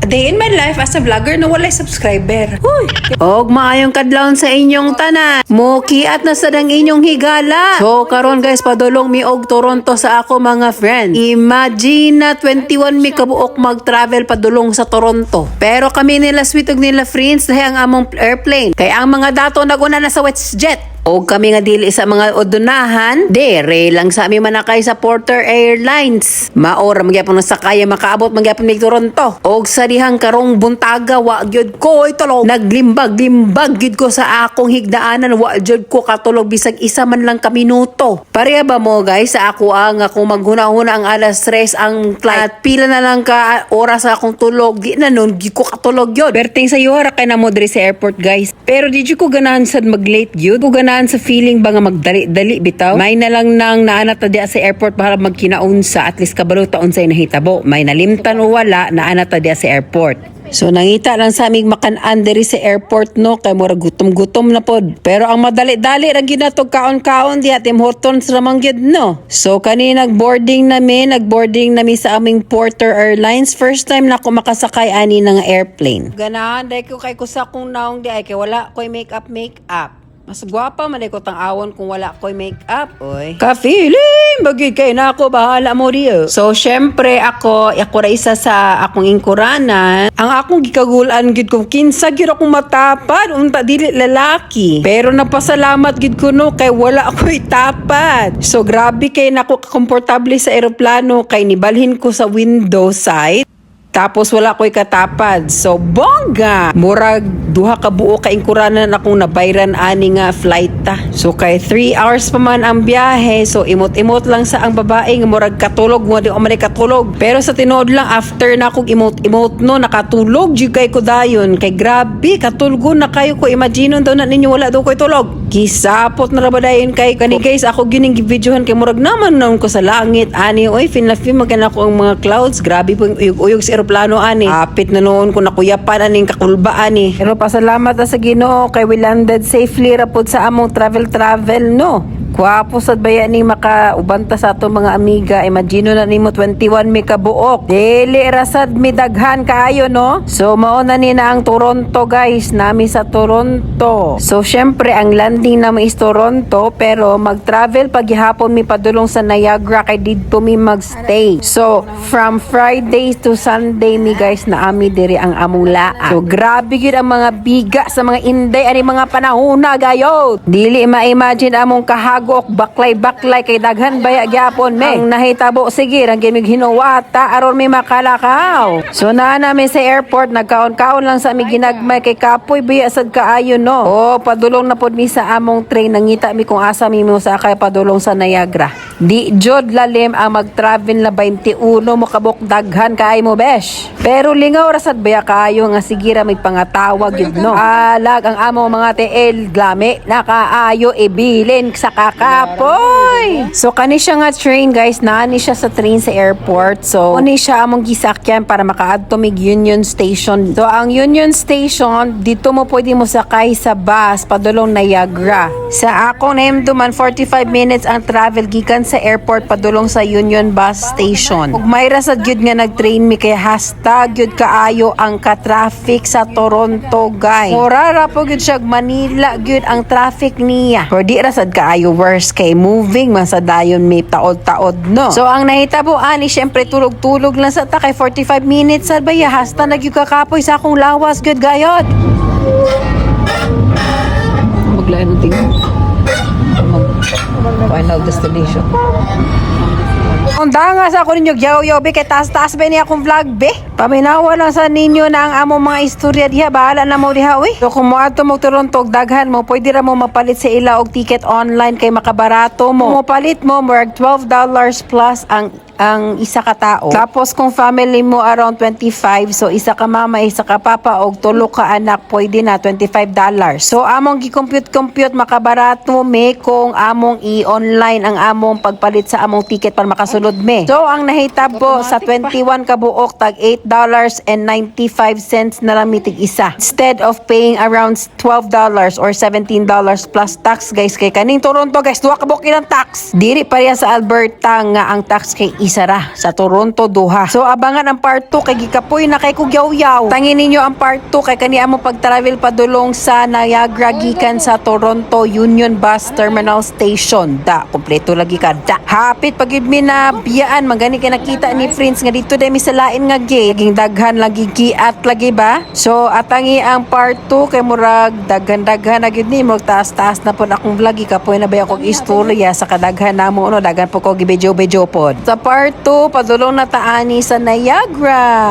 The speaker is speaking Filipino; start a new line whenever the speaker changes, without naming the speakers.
A day in my life as a vlogger na walay subscriber. Uy! Og maayong kadlawon sa inyong tanan. Mukiat na sa dang inyong higala. So karon guys, padulong mi og Toronto sa ako mga friends. Imagine na 21 mi kabuok mag-travel padulong sa Toronto. Pero kami nila sweet og nila friends dahil ang among airplane. Kaya ang mga dato naguna na sa WestJet. O kami nga dili sa mga odunahan, dere lang sa amin manakay sa Porter Airlines. Maora magyapon na sa kaya makaabot magyapon mig Toronto. Og sa dihang karong buntaga wa gyud ko tulog. Naglimbag-limbag gyud ko sa akong higdaanan wa gyud ko katulog bisag isa man lang ka minuto. Pareha ba mo guys sa ako ang kung maghuna-huna ang alas 3 ang flight. At pila na lang ka oras sa akong tulog. Di na nun gyud ko katulog gyud. Berting sa iyo ra kay na mo diri sa airport guys. Pero di ko ganahan sad mag-late gyud. Sa feeling ba nga magdali-dali bitaw may na lang nang naanat ta diya sa airport para magkinaunsa at least kabalo taon sa nahitabo may nalimtan o wala naanat ta diya sa airport. So nangita lang sa aming makan-an diri sa airport no kay mura gutom-gutom na pod. Pero ang madali-dali ra gyud natog kaon-kaon diha Tim Hortons ra man gyud no. So kanina nagboarding nami sa aming Porter Airlines. First time na ako makasakay ani ng airplane. Ganahan dai ko kay kusa kong naong di ay kay wala koy makeup. Mas gwapa man ko tang awon kung wala ko'y make-up, oy. Ka-feeling, bagay kay na ako, bahala mo riyo. So, syempre, ako ra isa sa akong ingkuranan. Ang akong gikagulan, gid ko, kinsa gid akong matapad, unta dili lalaki. Pero napasalamat gid ko no, kay wala ako'y tapad. So, grabe kay na ako komportable sa eroplano, kay nibalhin ko sa window side. Tapos wala ko'y katapad. So, bongga! Murag, duha ka buo ka ingkuranan akong nabayran ani nga flight ta. So, kay 3 hours pa man ang biyahe. So, imot-imot lang sa ang babae nga murag katulog. Mo di man katulog. Pero sa tinuod lang, after na akong imot-imot no, nakatulog. Di kay ko dayon. Kay grabe, katulgon na kayo ko. Imagine daw na ninyo wala daw ko'y tulog. Kisapot na rabadayon kay kani guys. Ako gining videohan kay murag naman naon ko sa langit. Ani, oy, finlafim magana ko ang mga clouds. Grabe po yung uyog-uyog sa aeroplano ani. Apit na noon ko nakuyapan aning kakulba ani. Pero pasalamat na sa Ginoo kay we landed safely rapod sa among travel no. Kuwapo sad baya ni makaubanta sa ato mga amiga. Imagino na nimo 21 mi kabuok. Dili rasad mi daghan kaayo no. So mao na ni na ang Toronto guys. Nami sa Toronto. So syempre ang landing na is Toronto pero mag-travel paghihapon mi padulong sa Niagara kay didto mi magstay. So from Friday to Sunday mi guys na ami diri ang among laan. So grabe gyud ang mga biga sa mga Inday ani mga panahona gayod. Dili ma-imagine among kahagok baklay kay daghan baya gyapon me. Ang nahitabo sige ra gyud mig hinuwata aron may makalakaw. So naa namin sa airport nagkaon-kaon lang sa mi ginagmay kay kapoy biya sad kaayo no. Oh padulong na pod mi sa among train nangita mi kung asa mi mo sakay padulong sa Niagara. Di jod lalim ang mag-travel na 21 mo kabuk daghan kay mo besh. Pero lingaw ra sad baya kaayo nga sige ra may pangatawag gyud no. Alag ang amo mga TL glami nakaayo ibilin sa kapoy. So kani siya nga train guys, naani siya sa train sa airport. So kani siya among gisakyan para makaadto mig Union Station. So ang Union Station dito mo pwede mo sakay sa bus padulong Niagara. Sa ako name duman 45 minutes ang travel gikan sa airport padulong sa Union Bus Station. Ug may rasad gyud nga nag-train mi kay hashtag gyud kaayo ang ka-traffic sa Toronto guys. Ora ra po gyud siya Manila gyud ang traffic niya. Pero di rasad kaayo worst kay moving man sa dayon may taod-taod no. So ang nahitabo ani syempre tulog-tulog lang sa ta kay 45 minutes sa baya hasta nagyug kakapoy sa akong lawas gyud gayod. Maglain ng tingin. Final destination. Unda nga sa ako ninyo yaw be kay taas-taas ba niya akong vlog be. Paminawa lang sa ninyo na ang among mga istorya diha bahala na mo diha uy. So kung mo ato mo Toronto daghan mo pwede ra mo mapalit sa ila og ticket online kay makabarato mo. Mo palit mo more $12 plus ang isa ka tao. Tapos kung family mo around 25, so isa ka mama, isa ka papa og tulo ka anak, pwede na $25. So among gi-compute makabarato me kung among i-online ang among pagpalit sa among ticket para makasulod me. So ang nahitabo sa 21 ka buok tag $8 $8.95 na lang mitig isa. Instead of paying around $12 or $17 plus tax guys kay kaning Toronto guys, duha ka buki ng tax. Diri pa riya sa Alberta nga ang tax kay isa ra, sa Toronto duha. So abangan ang part 2 kay gikapoy na kay kugyaw-yaw. Tangin ninyo ang part 2 kay kani amo pag-travel padulong sa Niagara gikan sa Toronto Union Bus Terminal Station. Da, kompleto lagi ka. Da. Hapit pag yun mi na biyaan, magani kay nakita ni friends nga dito dai mi sa lain nga gay. Laging daghan lagi giat lagi ba? So atangi ang part 2 kay murag daghan-daghan na gyud ni mo taas-taas na pud akong vlog kapoy na ba akong istorya sa kadaghan namo no daghan po ko gibedyo-bedyo pod. Sa part 2 padulong na taani sa Niagara.